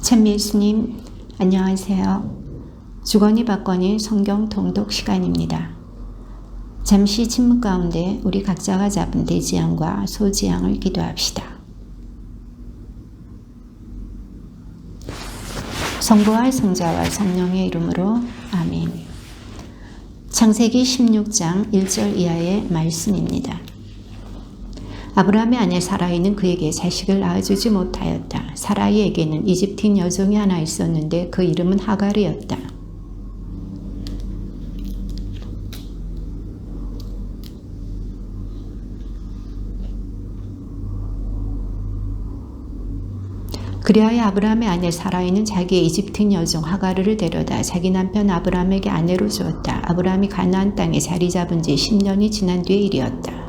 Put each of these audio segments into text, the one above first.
찬미예수님, 안녕하세요. 주거니 받거니 성경 통독 시간입니다. 잠시 침묵 가운데 우리 각자가 잡은 대지양과 소지양을 기도합시다. 성부와 성자와 성령의 이름으로 아멘. 창세기 16장 1절 이하의 말씀입니다. 아브라함의 아내 사라이는 그에게 자식을 낳아주지 못하였다. 사라이에게는 이집트인 여종이 하나 있었는데 그 이름은 하갈이었다. 그리하여 아브라함의 아내 사라이는 자기의 이집트인 여종 하갈을 데려다 자기 남편 아브라함에게 아내로 주었다. 아브라함이 가나안 땅에 자리 잡은 지 10년이 지난 뒤의 일이었다.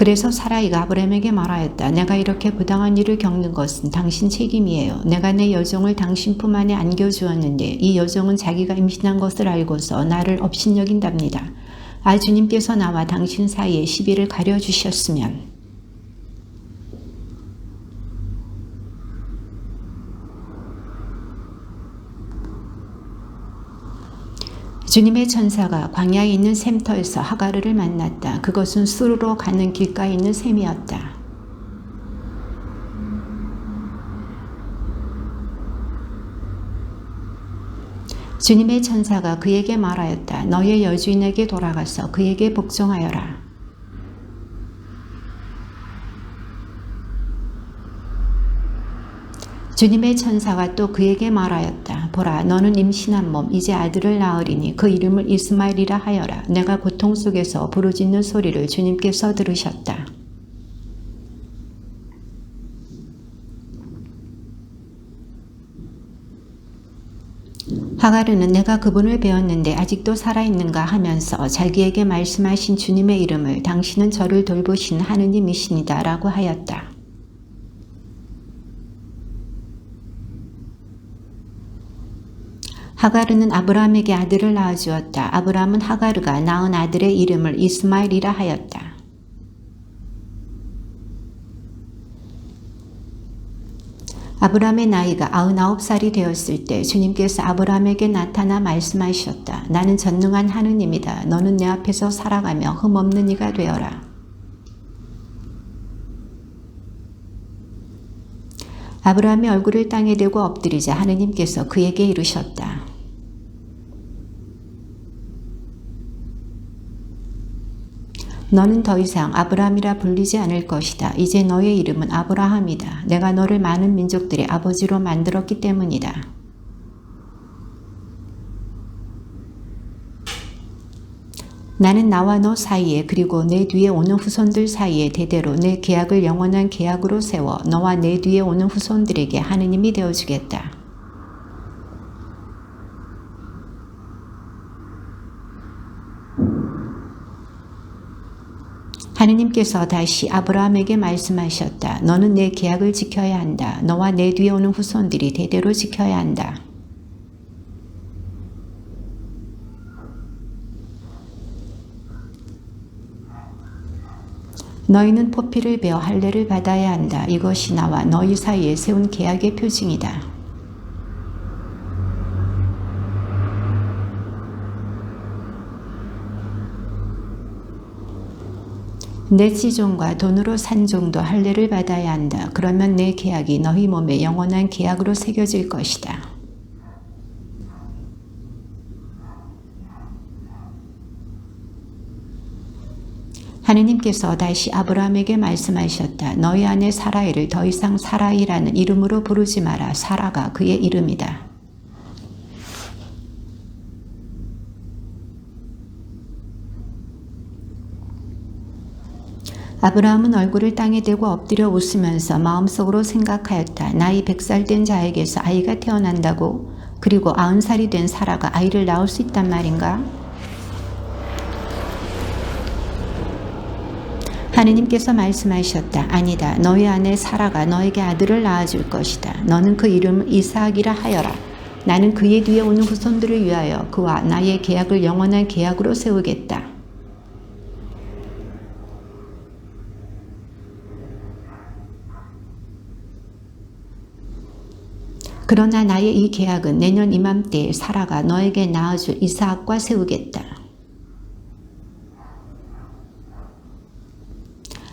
그래서 사라이가 아브라함에게 말하였다. 내가 이렇게 부당한 일을 겪는 것은 당신 책임이에요. 내가 내 여종을 당신 품 안에 안겨주었는데 이 여종은 자기가 임신한 것을 알고서 나를 업신여긴답니다. 아, 주님께서 나와 당신 사이에 시비를 가려주셨으면 주님의 천사가 광야에 있는 샘터에서 하가르를 만났다. 그것은 수르로 가는 길가에 있는 샘이었다. 주님의 천사가 그에게 말하였다. 너의 여주인에게 돌아가서 그에게 복종하여라. 주님의 천사가 또 그에게 말하였다. 보라, 너는 임신한 몸 이제 아들을 낳으리니 그 이름을 이스마엘이라 하여라. 내가 고통 속에서 부르짖는 소리를 주님께서 들으셨다. 하가르는 내가 그분을 배웠는데 아직도 살아있는가 하면서 자기에게 말씀하신 주님의 이름을 당신은 저를 돌보신 하느님이시니다 라고 하였다. 하가르는 아브라함에게 아들을 낳아주었다. 아브라함은 하가르가 낳은 아들의 이름을 이스마엘이라 하였다. 아브라함의 나이가 99살이 되었을 때 주님께서 아브라함에게 나타나 말씀하셨다. 나는 전능한 하느님이다. 너는 내 앞에서 살아가며 흠없는 이가 되어라. 아브라함의 얼굴을 땅에 대고 엎드리자 하느님께서 그에게 이르셨다. 너는 더 이상 아브라함이라 불리지 않을 것이다. 이제 너의 이름은 아브라함이다. 내가 너를 많은 민족들의 아버지로 만들었기 때문이다. 나는 나와 너 사이에 그리고 내 뒤에 오는 후손들 사이에 대대로 내 계약을 영원한 계약으로 세워 너와 내 뒤에 오는 후손들에게 하느님이 되어주겠다. 하느님께서 다시 아브라함에게 말씀하셨다. 너는 내 계약을 지켜야 한다. 너와 내 뒤에 오는 후손들이 대대로 지켜야 한다. 너희는 포피를 베어 할례를 받아야 한다. 이것이 나와 너희 사이에 세운 계약의 표징이다. 내 지종과 돈으로 산 종도 할례를 받아야 한다. 그러면 내 계약이 너희 몸에 영원한 계약으로 새겨질 것이다. 하느님께서 다시 아브라함에게 말씀하셨다. 너희 아내 사라이를 더 이상 사라이라는 이름으로 부르지 마라. 사라가 그의 이름이다. 아브라함은 얼굴을 땅에 대고 엎드려 웃으면서 마음속으로 생각하였다. 나이 100살 된 자에게서 아이가 태어난다고? 그리고 90살이 된 사라가 아이를 낳을 수 있단 말인가? 하느님께서 말씀하셨다. 아니다. 너희 아내 사라가 너에게 아들을 낳아줄 것이다. 너는 그 이름을 이스하악이라 하여라. 나는 그의 뒤에 오는 후손들을 위하여 그와 나의 계약을 영원한 계약으로 세우겠다. 그러나 나의 이 계약은 내년 이맘때에 사라가 너에게 낳아줄 이삭과 세우겠다.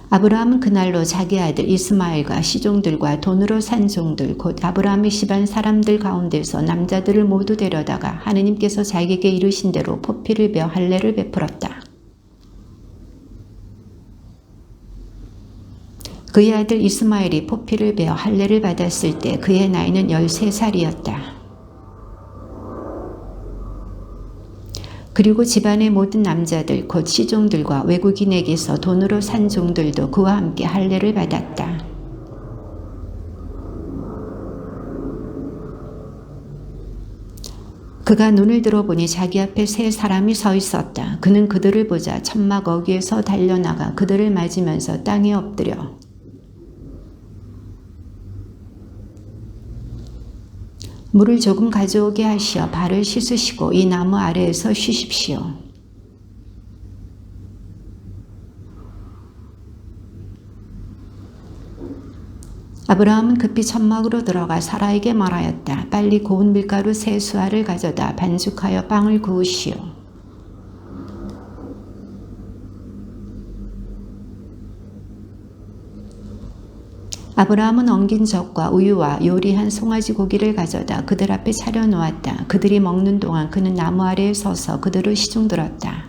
아브라함은 그날로 자기 아들 이스마엘과 시종들과 돈으로 산 종들 곧 아브라함의 집안 사람들 가운데서 남자들을 모두 데려다가 하느님께서 자기에게 이르신 대로 포피를 베어 할례를 베풀었다. 그의 아들 이스마엘이 포피를 베어 할례를 받았을 때 그의 나이는 13살이었다. 그리고 집안의 모든 남자들 곧 시종들과 외국인에게서 돈으로 산 종들도 그와 함께 할례를 받았다. 그가 눈을 들어보니 자기 앞에 세 사람이 서 있었다. 그는 그들을 보자 천막 어귀에서 달려나가 그들을 맞으면서 땅에 엎드려 물을 조금 가져오게 하시어 발을 씻으시고 이 나무 아래에서 쉬십시오. 아브라함은 급히 천막으로 들어가 사라에게 말하였다. 빨리 고운 밀가루 3수알을 가져다 반죽하여 빵을 구우시오. 아브라함은 엉긴 젖과 우유와 요리한 송아지 고기를 가져다 그들 앞에 차려놓았다. 그들이 먹는 동안 그는 나무 아래에 서서 그들을 시중들었다.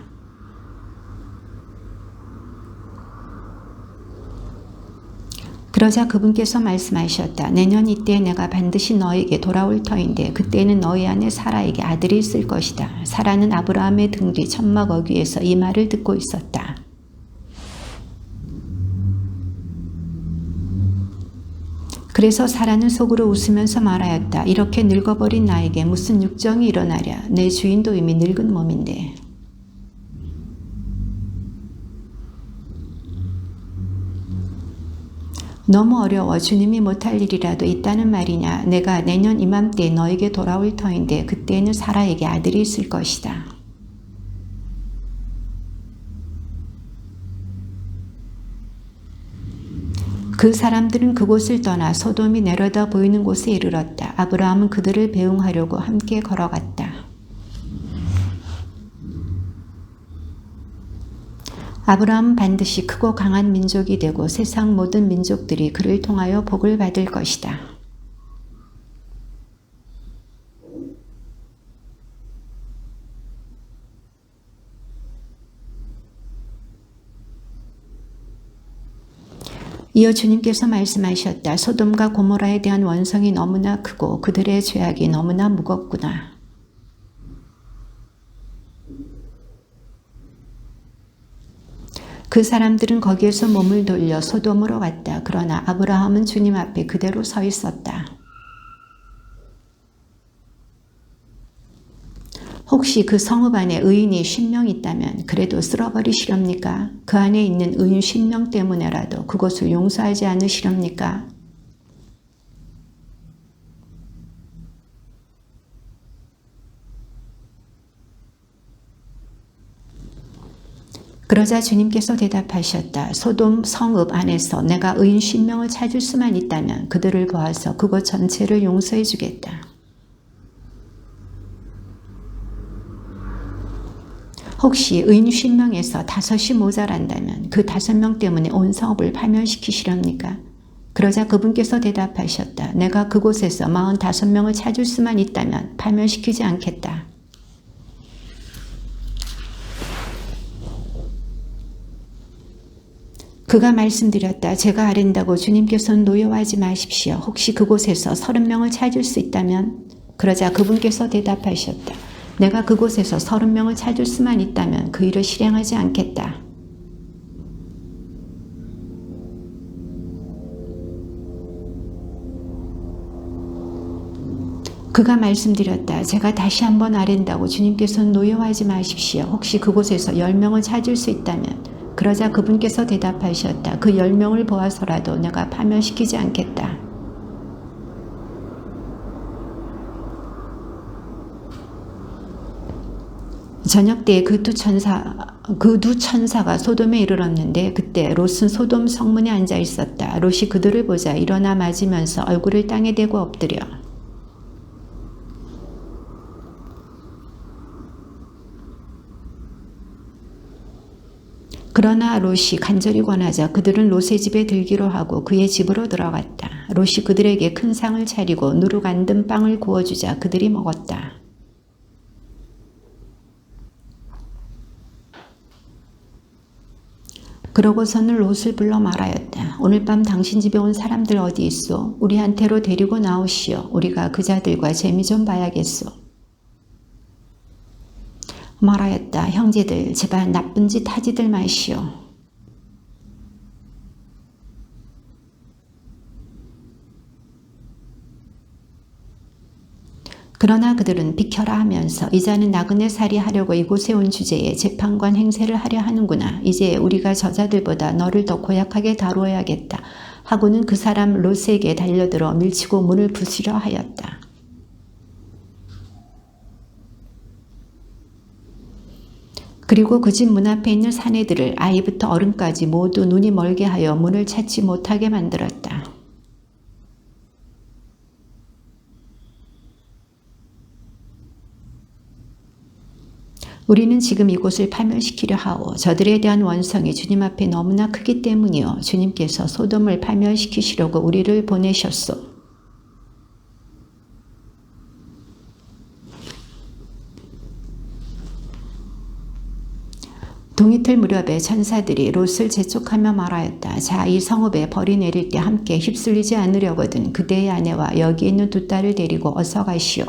그러자 그분께서 말씀하셨다. 내년 이때 내가 반드시 너에게 돌아올 터인데 그때는 너희 안에 사라에게 아들이 있을 것이다. 사라는 아브라함의 등 뒤 천막 어귀에서 이 말을 듣고 있었다. 그래서 사라는 속으로 웃으면서 말하였다. 이렇게 늙어버린 나에게 무슨 육정이 일어나랴. 내 주인도 이미 늙은 몸인데. 너무 어려워 주님이 못할 일이라도 있다는 말이냐. 내가 내년 이맘때에 너에게 돌아올 터인데 그때에는 사라에게 아들이 있을 것이다. 그 사람들은 그곳을 떠나 소돔이 내려다 보이는 곳에 이르렀다. 아브라함은 그들을 배웅하려고 함께 걸어갔다. 아브라함은 반드시 크고 강한 민족이 되고 세상 모든 민족들이 그를 통하여 복을 받을 것이다. 이어 주님께서 말씀하셨다. 소돔과 고모라에 대한 원성이 너무나 크고 그들의 죄악이 너무나 무겁구나. 그 사람들은 거기에서 몸을 돌려 소돔으로 갔다. 그러나 아브라함은 주님 앞에 그대로 서 있었다. 혹시 그 성읍 안에 의인이 10명 있다면 그래도 쓸어버리시렵니까? 그 안에 있는 의인 10명 때문에라도 그곳을 용서하지 않으시렵니까? 그러자 주님께서 대답하셨다. 소돔 성읍 안에서 내가 의인 10명을 찾을 수만 있다면 그들을 보아서 그곳 전체를 용서해 주겠다. 혹시 의인 10명에서 5이 모자란다면 그 5명 때문에 온 성읍을 파멸시키시렵니까? 그러자 그분께서 대답하셨다. 내가 그곳에서 45명을 찾을 수만 있다면 파멸시키지 않겠다. 그가 말씀드렸다. 제가 아랜다고 주님께서는 노여워하지 마십시오. 혹시 그곳에서 30명을 찾을 수 있다면? 그러자 그분께서 대답하셨다. 내가 그곳에서 30명을 찾을 수만 있다면 그 일을 실행하지 않겠다. 그가 말씀드렸다. 제가 다시 한번 아랜다고 주님께서는 노여워하지 마십시오. 혹시 그곳에서 10명을 찾을 수 있다면? 그러자 그분께서 대답하셨다. 그 10명을 보아서라도 내가 파멸시키지 않겠다. 저녁 때에 그 두 천사가 소돔에 이르렀는데 그때 롯은 소돔 성문에 앉아 있었다. 롯이 그들을 보자 일어나 맞으면서 얼굴을 땅에 대고 엎드려 그러나 롯이 간절히 권하자 그들은 롯의 집에 들기로 하고 그의 집으로 들어갔다. 롯이 그들에게 큰 상을 차리고 누룩 안 든 빵을 구워주자 그들이 먹었다. 그러고서는 롯을 불러 말하였다. 오늘 밤 당신 집에 온 사람들 어디 있소? 우리한테로 데리고 나오시오. 우리가 그 자들과 재미 좀 봐야겠소. 말하였다. 형제들 제발 나쁜 짓 하지들 마시오. 그러나 그들은 비켜라 하면서 이자는 나그네 살이 하려고 이곳에 온 주제에 재판관 행세를 하려 하는구나. 이제 우리가 저자들보다 너를 더 고약하게 다루어야겠다. 하고는 그 사람 롯에게 달려들어 밀치고 문을 부수려 하였다. 그리고 그 집 문 앞에 있는 사내들을 아이부터 어른까지 모두 눈이 멀게 하여 문을 찾지 못하게 만들었다. 우리는 지금 이곳을 파멸시키려 하오. 저들에 대한 원성이 주님 앞에 너무나 크기 때문이요. 주님께서 소돔을 파멸시키시려고 우리를 보내셨소. 동이틀 무렵에 천사들이 롯을 재촉하며 말하였다. 자, 이 성읍에 벌이 내릴 때 함께 휩쓸리지 않으려거든 그대의 아내와 여기 있는 두 딸을 데리고 어서 가시오.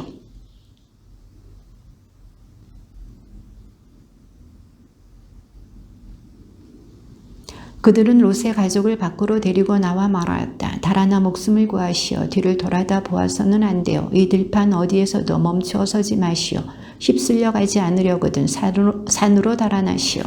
그들은 롯의 가족을 밖으로 데리고 나와 말하였다. 달아나 목숨을 구하시오. 뒤를 돌아다 보아서는 안 돼요. 이 들판 어디에서도 멈추어 서지 마시오. 휩쓸려 가지 않으려거든 산으로 달아나시오.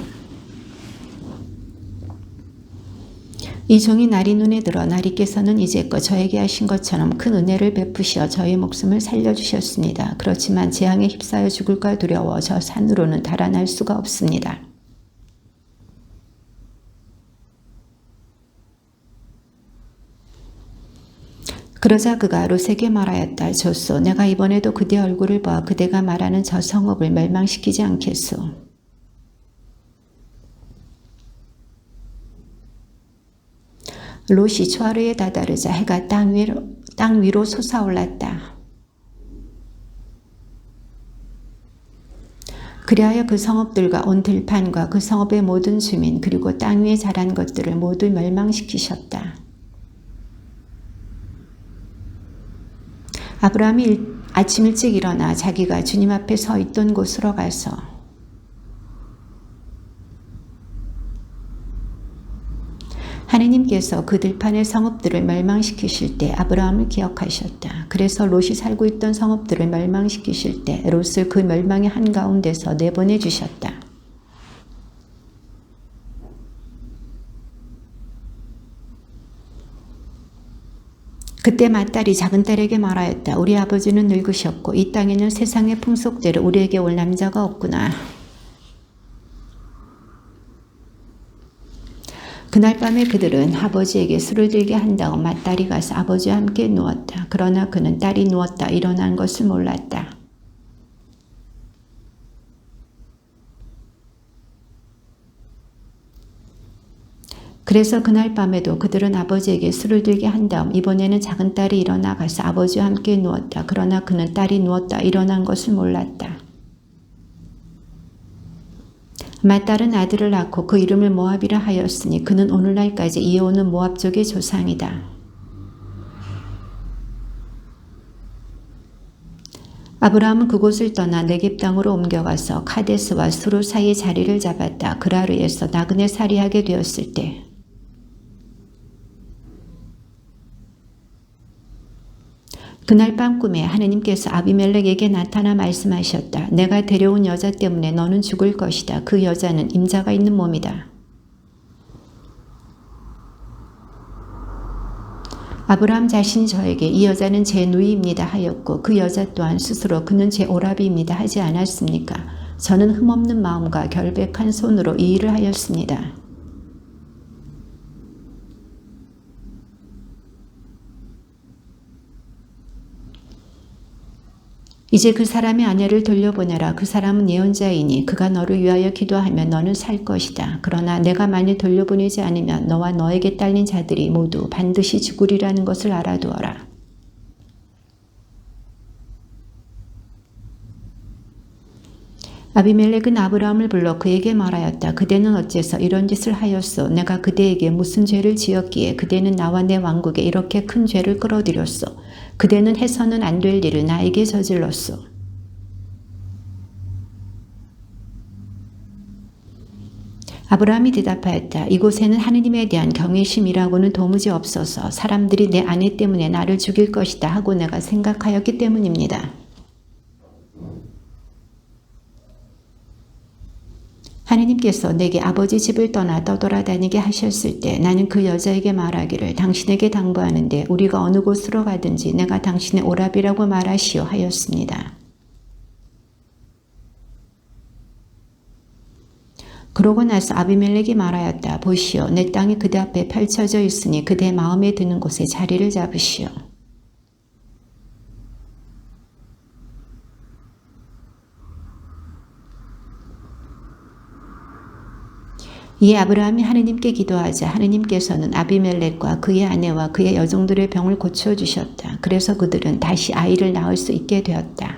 이 종이 나리 눈에 들어 나리께서는 이제껏 저에게 하신 것처럼 큰 은혜를 베푸시어 저의 목숨을 살려주셨습니다. 그렇지만 재앙에 휩싸여 죽을까 두려워 저 산으로는 달아날 수가 없습니다. 그러자 그가 롯에게 말하였다. 좋소. 내가 이번에도 그대 얼굴을 봐 그대가 말하는 저 성읍을 멸망시키지 않겠소. 롯이 초하루에 다다르자 해가 땅 위로 솟아올랐다. 그리하여 그 성읍들과 온 들판과 그 성읍의 모든 주민 그리고 땅 위에 자란 것들을 모두 멸망시키셨다. 아브라함이 아침 일찍 일어나 자기가 주님 앞에 서 있던 곳으로 가서 하느님께서 그 들판의 성읍들을 멸망시키실 때 아브라함을 기억하셨다. 그래서 롯이 살고 있던 성읍들을 멸망시키실 때 롯을 그 멸망의 한가운데서 내보내 주셨다. 그때 맏딸이 작은딸에게 말하였다. 우리 아버지는 늙으셨고 이 땅에는 세상의 풍속대로 우리에게 올 남자가 없구나. 그날 밤에 그들은 아버지에게 술을 들게 한 다음 맏딸이 가서 아버지와 함께 누웠다. 그러나 그는 딸이 누웠다 일어난 것을 몰랐다. 그래서 그날 밤에도 그들은 아버지에게 술을 들게 한 다음 이번에는 작은딸이 일어나 가서 아버지와 함께 누웠다. 그러나 그는 딸이 누웠다 일어난 것을 몰랐다. 맏딸은 아들을 낳고 그 이름을 모압이라 하였으니 그는 오늘날까지 이어오는 모압족의 조상이다. 아브라함은 그곳을 떠나 네겝 땅으로 옮겨가서 카데스와 수르 사이에 자리를 잡았다. 그라르에서 나그네 살이하게 되었을 때 그날 밤 꿈에 하느님께서 아비멜렉에게 나타나 말씀하셨다. 내가 데려온 여자 때문에 너는 죽을 것이다. 그 여자는 임자가 있는 몸이다. 아브라함 자신이 저에게 이 여자는 제 누이입니다 하였고 그 여자 또한 스스로 그는 제 오라비입니다 하지 않았습니까? 저는 흠없는 마음과 결백한 손으로 이 일을 하였습니다. 이제 그 사람의 아내를 돌려보내라. 그 사람은 예언자이니 그가 너를 위하여 기도하면 너는 살 것이다. 그러나 내가 만일 돌려보내지 않으면 너와 너에게 딸린 자들이 모두 반드시 죽으리라는 것을 알아두어라. 아비멜렉은 아브라함을 불러 그에게 말하였다. 그대는 어째서 이런 짓을 하였소? 내가 그대에게 무슨 죄를 지었기에 그대는 나와 내 왕국에 이렇게 큰 죄를 끌어들였소? 그대는 해서는 안 될 일을 나에게 저질렀소. 아브라함이 대답하였다. 이곳에는 하느님에 대한 경외심이라고는 도무지 없어서 사람들이 내 아내 때문에 나를 죽일 것이다 하고 내가 생각하였기 때문입니다. 하느님께서 내게 아버지 집을 떠나 떠돌아다니게 하셨을 때 나는 그 여자에게 말하기를 당신에게 당부하는데 우리가 어느 곳으로 가든지 내가 당신의 오라비라고 말하시오 하였습니다. 그러고 나서 아비멜렉이 말하였다. 보시오, 내 땅이 그대 앞에 펼쳐져 있으니 그대 마음에 드는 곳에 자리를 잡으시오. 이에 아브라함이 하느님께 기도하자 하느님께서는 아비멜렉과 그의 아내와 그의 여종들의 병을 고쳐주셨다. 그래서 그들은 다시 아이를 낳을 수 있게 되었다.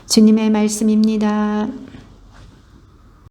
주님의 말씀입니다.